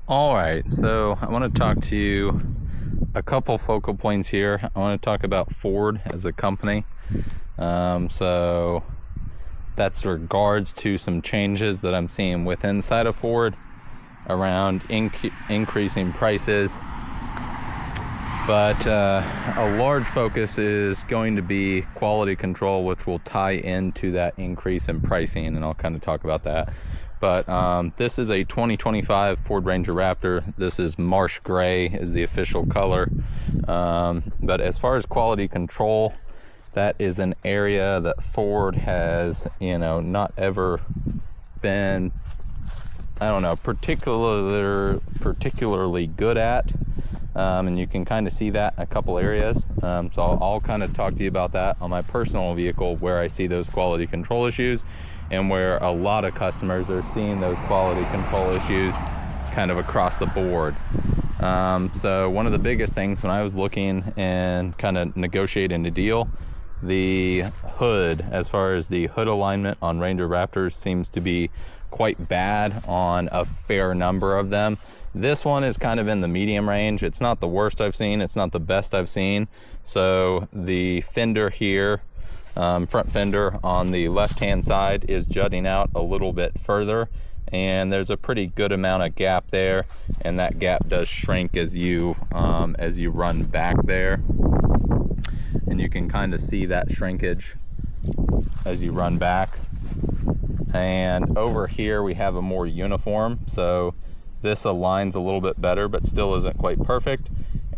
All right, so I want to talk to you a couple focal points here. I want to talk about Ford as a company. So that's regards to some changes that I'm seeing within inside of Ford around increasing prices. But a large focus is going to be quality control, which will tie into that increase in pricing, and I'll kind of talk about that. But this is a 2025 Ford Ranger Raptor. This is marsh gray is the official color. But as far as quality control, that is an area that Ford has, not ever been, particularly good at. And you can kind of see that in a couple areas. So I'll kind of talk to you about that on my personal vehicle, where I see those quality control issues and where a lot of customers are seeing those quality control issues kind of across the board. So one of the biggest things when I was looking and kind of negotiating a deal, the hood, as far as the hood alignment on Ranger Raptors, seems to be quite bad on a fair number of them. This one is kind of in the medium range. It's not the worst I've seen, it's not the best I've seen. So the fender here, front fender on the left hand side, is jutting out a little bit further, and there's a pretty good amount of gap there, and that gap does shrink as you run back there, and you can kind of see that shrinkage as you run back. And over here we have a more uniform, so this aligns a little bit better but still isn't quite perfect.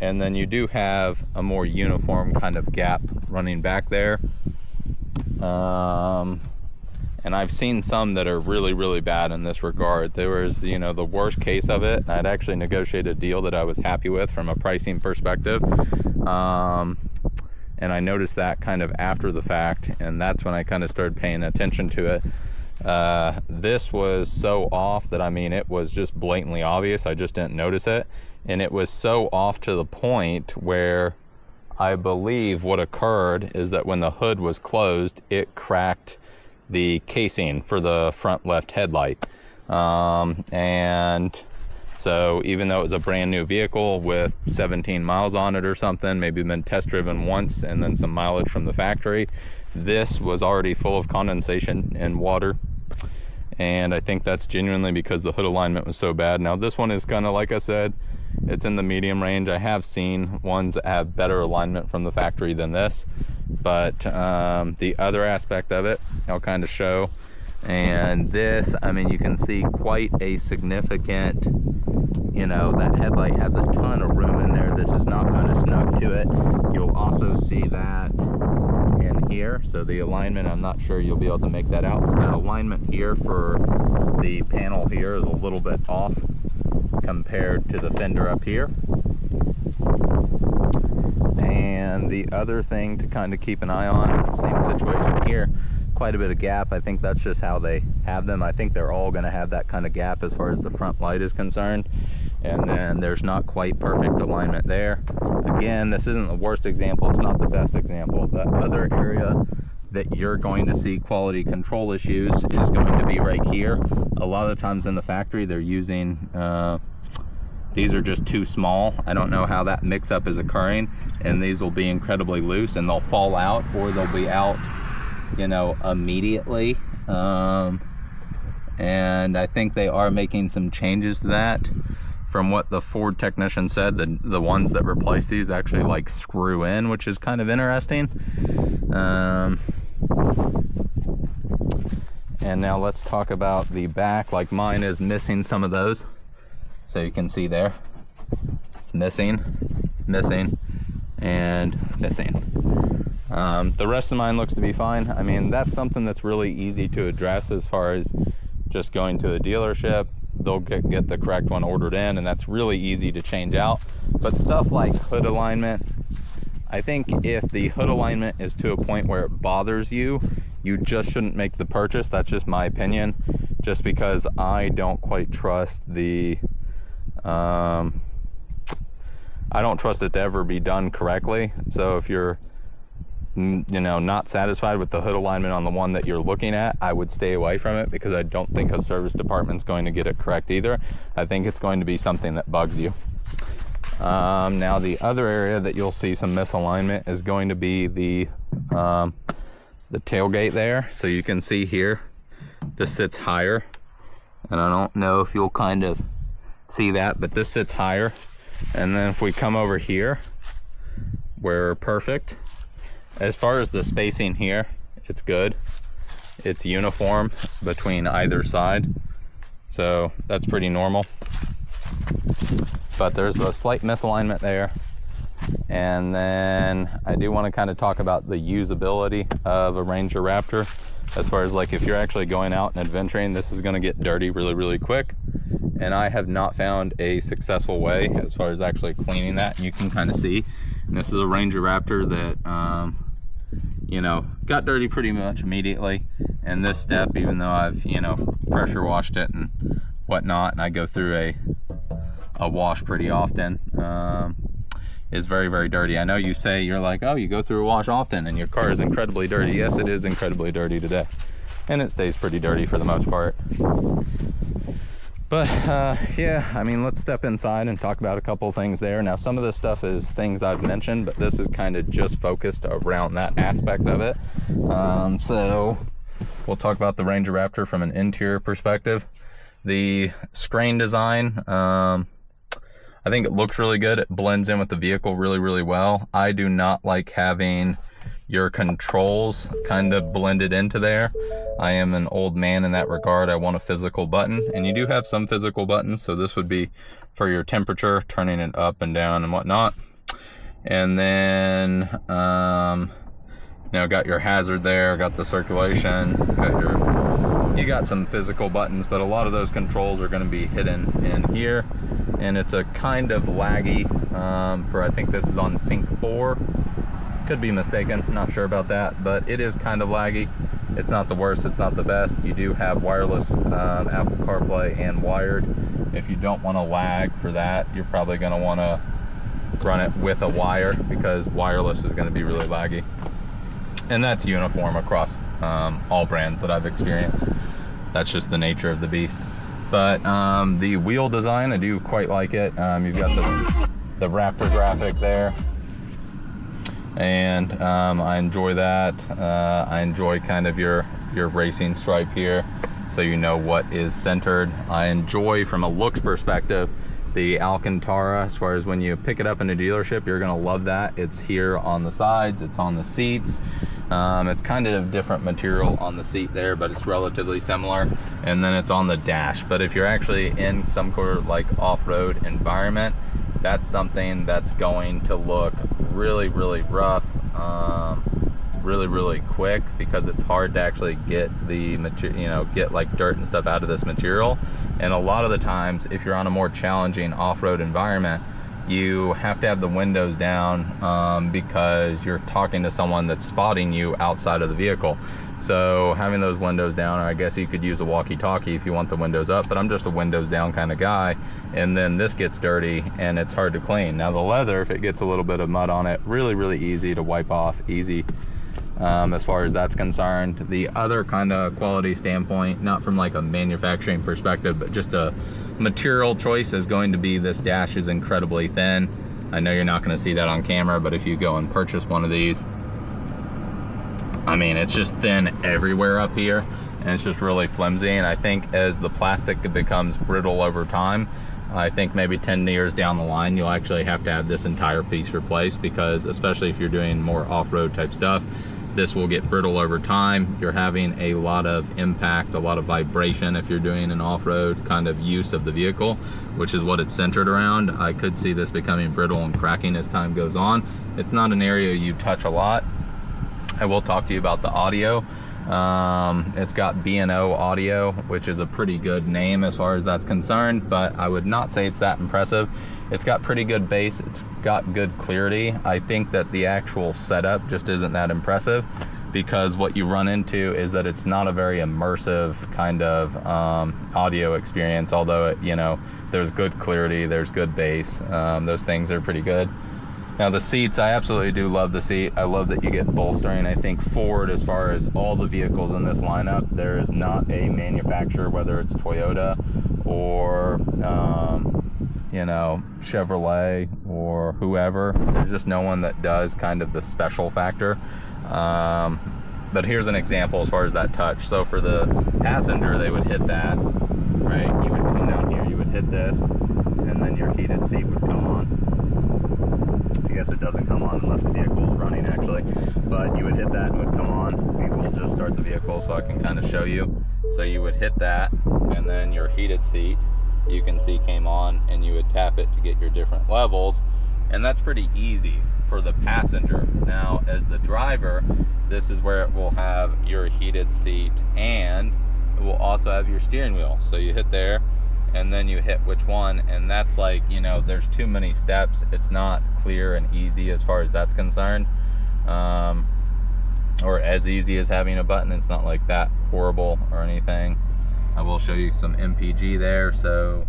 And then you do have a more uniform kind of gap running back there. And I've seen some that are really bad in this regard. There was, the worst case of it. I'd actually negotiated a deal that I was happy with from a pricing perspective. And I noticed that kind of after the fact, and that's when I kind of started paying attention to it. This was so off that, it was just blatantly obvious. I just didn't notice it. And it was so off to the point where I believe what occurred is that when the hood was closed, it cracked the casing for the front left headlight. And so even though it was a brand new vehicle with 17 miles on it or something, maybe been test driven once and then some mileage from the factory, this was already full of condensation and water. And I think that's genuinely because the hood alignment was so bad. Now this one is kind of, like I said, it's in the medium range. I have seen ones that have better alignment from the factory than this, but the other aspect of it I'll kind of show. And this, you can see quite a significant, that headlight has a ton of room in there. This is not kind of snug to it. You'll also see that in here. So the alignment, I'm not sure you'll be able to make that out. That alignment here for the panel here is a little bit off compared to the fender up here. And the other thing to kind of keep an eye on, same situation here, quite a bit of gap. I think that's just how they have them. I think they're all going to have that kind of gap as far as the front light is concerned. And then there's not quite perfect alignment there. Again, this isn't the worst example, it's not the best example. The other area that you're going to see quality control issues is going to be right here. A lot of times in the factory they're using these are just too small. I don't know how that mix up is occurring, and these will be incredibly loose and they'll fall out, or they'll be out immediately. And I think they are making some changes to that. From what the Ford technician said, the ones that replace these actually screw in, which is kind of interesting. And now let's talk about the back. Like mine is missing some of those. So you can see there, it's missing, and missing. The rest of mine looks to be fine. That's something that's really easy to address as far as just going to a dealership. They'll get the correct one ordered in, and that's really easy to change out. But stuff like hood alignment, I think if the hood alignment is to a point where it bothers you, you just shouldn't make the purchase. That's just my opinion, just because I don't quite trust I don't trust it to ever be done correctly. So if you're you know, not satisfied with the hood alignment on the one that you're looking at, I would stay away from it, because I don't think a service department's going to get it correct either. I think it's going to be something that bugs you. Now the other area that you'll see some misalignment is going to be the tailgate there. So you can see here, this sits higher, and I don't know if you'll kind of see that, but this sits higher. And then if we come over here, we're perfect. As far as the spacing here, it's good. It's uniform between either side, so that's pretty normal. But there's a slight misalignment there. And then I do want to kind of talk about the usability of a Ranger Raptor. As far as like, if you're actually going out and adventuring, this is going to get dirty really, really quick. And I have not found a successful way as far as actually cleaning that. You can kind of see, and this is a Ranger Raptor that, you know, got dirty pretty much immediately. And this step, even though I've, you know, pressure washed it and whatnot, and I go through a wash pretty often, is very, very dirty. I know you say, you're like, oh, you go through a wash often and your car is incredibly dirty. Yes, it is incredibly dirty today, and it stays pretty dirty for the most part. But yeah, I mean, let's step inside and talk about a couple things there. Now, some of this stuff is things I've mentioned, but this is kind of just focused around that aspect of it. So we'll talk about the Ranger Raptor from an interior perspective. The screen design, I think it looks really good. It blends in with the vehicle really, really well. I do not like having your controls kind of blended into there. I am an old man in that regard. I want a physical button, and you do have some physical buttons. So this would be for your temperature, turning it up and down and whatnot. And then, you know, got your hazard there, got the circulation, you got some physical buttons, but a lot of those controls are going to be hidden in here. And it's a kind of laggy, for, I think this is on sync 4. Could be mistaken, not sure about that, but it is kind of laggy. It's not the worst, it's not the best. You do have wireless Apple CarPlay and wired. If you don't want to lag for that, you're probably going to want to run it with a wire, because wireless is going to be really laggy. And that's uniform across all brands that I've experienced. That's just the nature of the beast. But the wheel design, I do quite like it. You've got the Raptor graphic there, and I enjoy that. I enjoy kind of your racing stripe here, so you know what is centered. I enjoy, from a looks perspective, the Alcantara. As far as when you pick it up in a dealership, you're gonna love that. It's here on the sides, it's on the seats. It's kind of different material on the seat there, but it's relatively similar. And then it's on the dash. But if you're actually in some sort of like off-road environment, that's something that's going to look really, really rough, really, really quick, because it's hard to actually get the material, you know, get like dirt and stuff out of this material. And a lot of the times, if you're on a more challenging off-road environment, you have to have the windows down, because you're talking to someone that's spotting you outside of the vehicle. So having those windows down, or I guess you could use a walkie-talkie if you want the windows up, but I'm just a windows down kind of guy. And then this gets dirty and it's hard to clean. Now the leather, if it gets a little bit of mud on it, really, really easy to wipe off, easy. As far as that's concerned. The other kind of quality standpoint, not from like a manufacturing perspective, but just a material choice, is going to be this dash is incredibly thin. I know you're not going to see that on camera, but if you go and purchase one of these, I mean, it's just thin everywhere up here, and it's just really flimsy. And I think as the plastic becomes brittle over time, I think maybe 10 years down the line, you'll actually have to have this entire piece replaced, because especially if you're doing more off-road type stuff, this will get brittle over time. You're having a lot of impact, a lot of vibration if you're doing an off-road kind of use of the vehicle, which is what it's centered around. I could see this becoming brittle and cracking as time goes on. It's not an area you touch a lot. I will talk to you about the audio. It's got B&O audio, which is a pretty good name as far as that's concerned, but I would not say it's that impressive. It's got pretty good bass, it's got good clarity. I think that the actual setup just isn't that impressive, because what you run into is that it's not a very immersive kind of audio experience, although it, you know, there's good clarity, there's good bass, those things are pretty good. Now the seats, I absolutely do love the seat. I love that you get bolstering. I think Ford, as far as all the vehicles in this lineup, there is not a manufacturer, whether it's Toyota or you know, Chevrolet or whoever, there's just no one that does kind of the special factor. But here's an example as far as that touch. So for the passenger, they would hit that, right? You would come down here, you would hit this, and then your heated seat would come on. I guess it doesn't come on unless the vehicle is running, actually. But you would hit that and it would come on. Maybe we'll just start the vehicle so I can kind of show you. So you would hit that, and then your heated seat, you can see, came on, and you would tap it to get your different levels. And that's pretty easy for the passenger. Now, as the driver, this is where it will have your heated seat, and it will also have your steering wheel. So you hit there, and then you hit which one, and that's like, you know, there's too many steps. It's not clear and easy as far as that's concerned, or as easy as having a button. It's not like that horrible or anything. I will show you some MPG there. So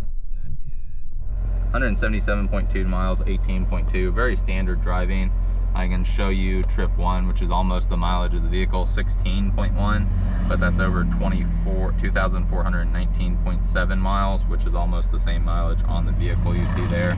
that is 177.2 miles, 18.2, very standard driving. I can show you trip one, which is almost the mileage of the vehicle, 16.1, but that's over 2,419.7 miles, which is almost the same mileage on the vehicle you see there.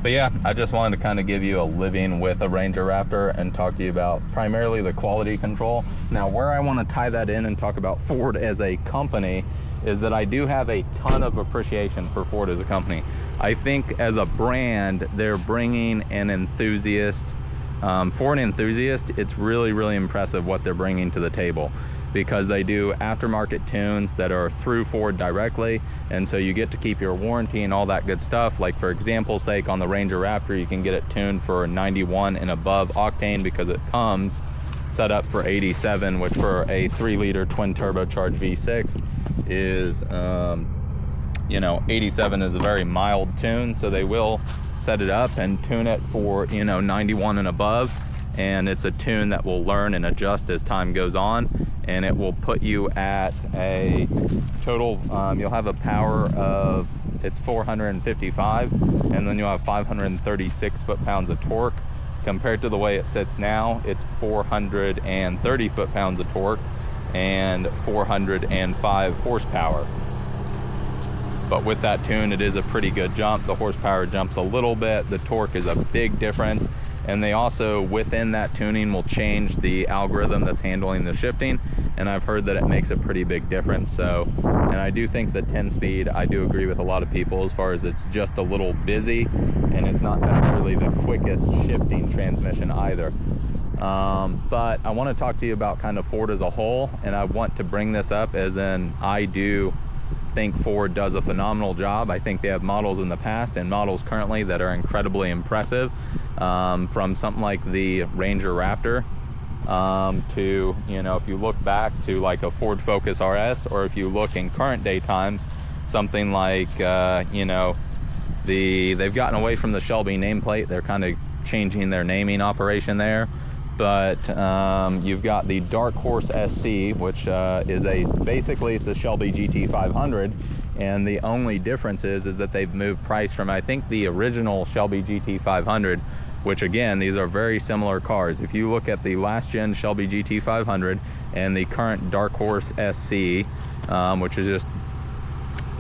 But yeah, I just wanted to kind of give you a living with a Ranger Raptor and talk to you about primarily the quality control. Now, where I want to tie that in and talk about Ford as a company is that I do have a ton of appreciation for Ford as a company. I think as a brand, they're bringing an enthusiast, for an enthusiast, it's really, really impressive what they're bringing to the table, because they do aftermarket tunes that are through Ford directly, and so you get to keep your warranty and all that good stuff. Like, for example's sake, on the Ranger Raptor, you can get it tuned for 91 and above octane because it comes set up for 87, which for a 3-liter twin turbocharged V6 is, you know, 87 is a very mild tune, so they will set it up and tune it for, you know, 91 and above. And it's a tune that will learn and adjust as time goes on, and it will put you at a total, you'll have a power of, it's 455, and then you'll have 536 foot-pounds of torque. Compared to the way it sits now, it's 430 foot-pounds of torque and 405 horsepower. But with that tune, it is a pretty good jump. The horsepower jumps a little bit, the torque is a big difference. And they also, within that tuning, will change the algorithm that's handling the shifting, and I've heard that it makes a pretty big difference. So, and I do think the 10-speed, I do agree with a lot of people as far as it's just a little busy, and it's not necessarily the quickest shifting transmission either. But I want to talk to you about kind of Ford as a whole, and I want to bring this up as in, I do think Ford does a phenomenal job. I think they have models in the past and models currently that are incredibly impressive, from something like the Ranger Raptor to, you know, if you look back to like a Ford Focus RS, or if you look in current day times, something like, you know, they've gotten away from the Shelby nameplate. They're kind of changing their naming operation there. But you've got the Dark Horse SC, which is basically it's a Shelby GT500, and the only difference is that they've moved price from, I think, the original Shelby GT500, which again, these are very similar cars. If you look at the last gen Shelby GT500 and the current Dark Horse SC, which is just,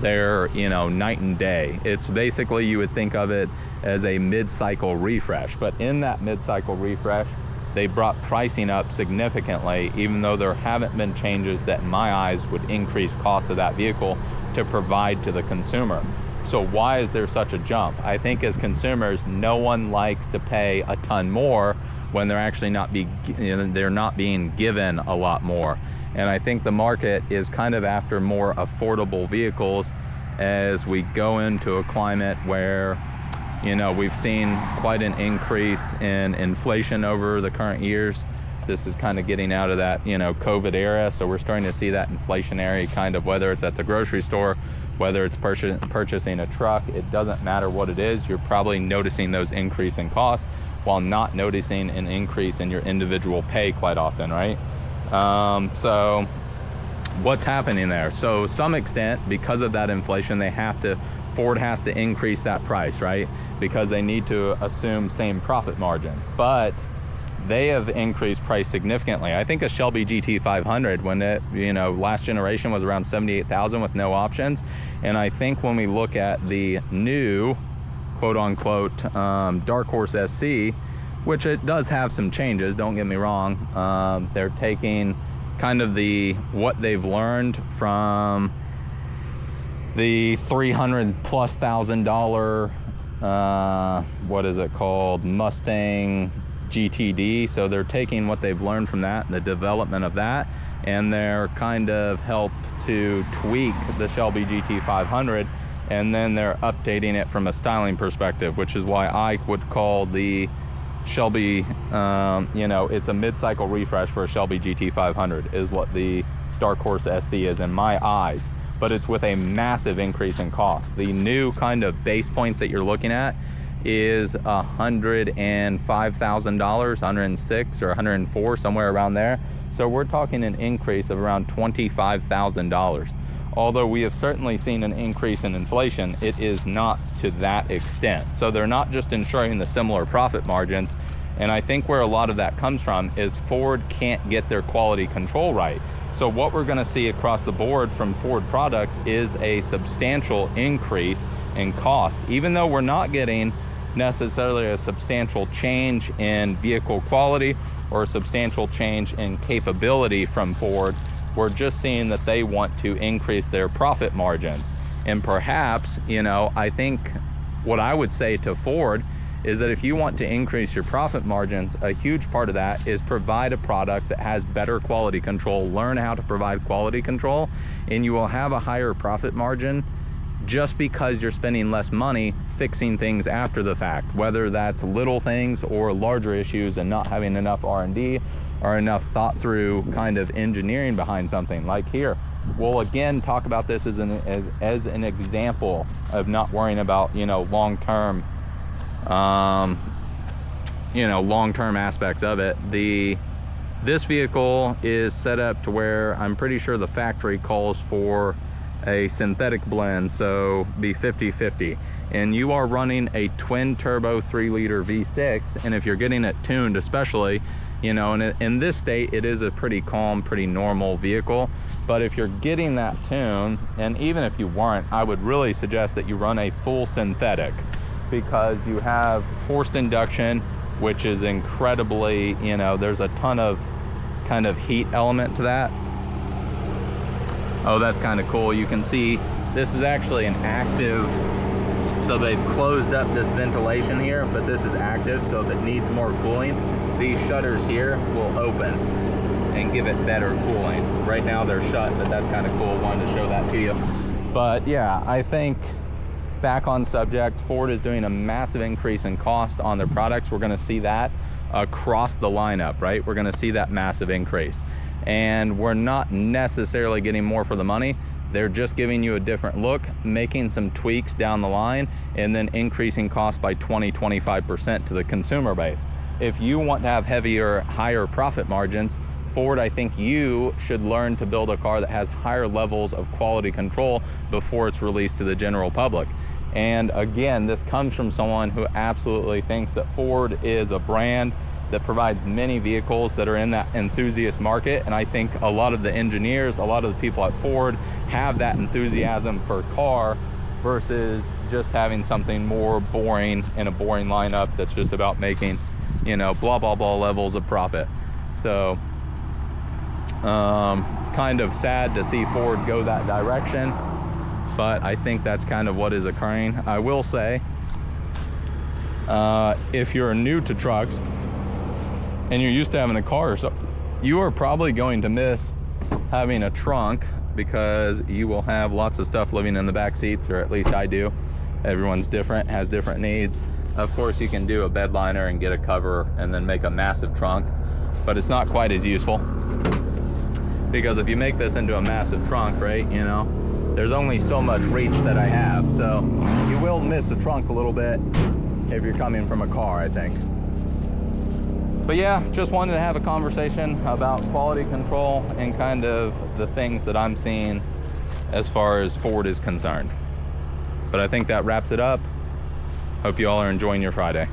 they're, you know, night and day. It's basically, you would think of it as a mid-cycle refresh, but in that mid-cycle refresh, they brought pricing up significantly, even though there haven't been changes that in my eyes would increase cost of that vehicle to provide to the consumer. So why is there such a jump? I think as consumers, no one likes to pay a ton more when they're actually they're not being given a lot more. And I think the market is kind of after more affordable vehicles as we go into a climate where, you know, we've seen quite an increase in inflation over the current years. This is kind of getting out of that, you know, COVID era. So we're starting to see that inflationary kind of, whether it's at the grocery store, whether it's purchasing a truck, it doesn't matter what it is. You're probably noticing those increase in costs while not noticing an increase in your individual pay quite often, right? So what's happening there? So some extent, because of that inflation, they have to Ford has to increase that price, right? Because they need to assume same profit margin. But they have increased price significantly. I think a Shelby GT500, when it, you know, last generation was around 78,000 with no options. And I think when we look at the new, quote unquote, Dark Horse SC, which it does have some changes, don't get me wrong. They're taking kind of what they've learned from the $300,000+, what is it called, Mustang GTD. So they're taking what they've learned from that, the development of that, and they're kind of help to tweak the Shelby GT500, and then they're updating it from a styling perspective, which is why I would call the Shelby, you know, it's a mid-cycle refresh for a Shelby GT500 is what the Dark Horse SC is in my eyes. But it's with a massive increase in cost. The new kind of base point that you're looking at is $105,000, 106 or 104, somewhere around there. So we're talking an increase of around $25,000. Although we have certainly seen an increase in inflation, it is not to that extent. So they're not just ensuring the similar profit margins. And I think where a lot of that comes from is Ford can't get their quality control right. So what we're gonna see across the board from Ford products is a substantial increase in cost, even though we're not getting necessarily a substantial change in vehicle quality or a substantial change in capability from Ford. We're just seeing that they want to increase their profit margins. And perhaps, you know, I think what I would say to Ford is that if you want to increase your profit margins, a huge part of that is provide a product that has better quality control, learn how to provide quality control, and you will have a higher profit margin just because you're spending less money fixing things after the fact, whether that's little things or larger issues and not having enough R&D or enough thought through kind of engineering behind something. Like here, we'll again talk about this as an example of not worrying about, you know, long-term aspects of it. This vehicle is set up to where I'm pretty sure the factory calls for a synthetic blend, so be 50-50, and you are running a twin turbo 3-liter V6, and if you're getting it tuned, especially, you know, and in this state it is a pretty calm, pretty normal vehicle. But if you're getting that tune, and even if you weren't, I would really suggest that you run a full synthetic, because you have forced induction, which is incredibly, you know, there's a ton of kind of heat element to that. Oh, that's kind of cool. You can see this is actually an active, so they've closed up this ventilation here, but this is active, so if it needs more cooling, these shutters here will open and give it better cooling. Right now they're shut, but that's kind of cool. Wanted to show that to you. But yeah, I think back on subject, Ford is doing a massive increase in cost on their products. We're going to see that across the lineup, right? We're going to see that massive increase, and we're not necessarily getting more for the money. They're just giving you a different look, making some tweaks down the line, and then increasing cost by 20-25% to the consumer base. If you want to have heavier, higher profit margins, Ford, I think you should learn to build a car that has higher levels of quality control before it's released to the general public. And again, this comes from someone who absolutely thinks that Ford is a brand that provides many vehicles that are in that enthusiast market. And I think a lot of the engineers, a lot of the people at Ford have that enthusiasm for car versus just having something more boring in a boring lineup that's just about making, you know, blah, blah, blah levels of profit. So kind of sad to see Ford go that direction, but I think that's kind of what is occurring. I will say, if you're new to trucks and you're used to having a car or something, you are probably going to miss having a trunk, because you will have lots of stuff living in the back seats, or at least I do. Everyone's different, has different needs. Of course, you can do a bed liner and get a cover and then make a massive trunk, but it's not quite as useful, because if you make this into a massive trunk, right, you know, there's only so much reach that I have, so you will miss the trunk a little bit if you're coming from a car, I think. But yeah, just wanted to have a conversation about quality control and kind of the things that I'm seeing as far as Ford is concerned. But I think that wraps it up. Hope you all are enjoying your Friday.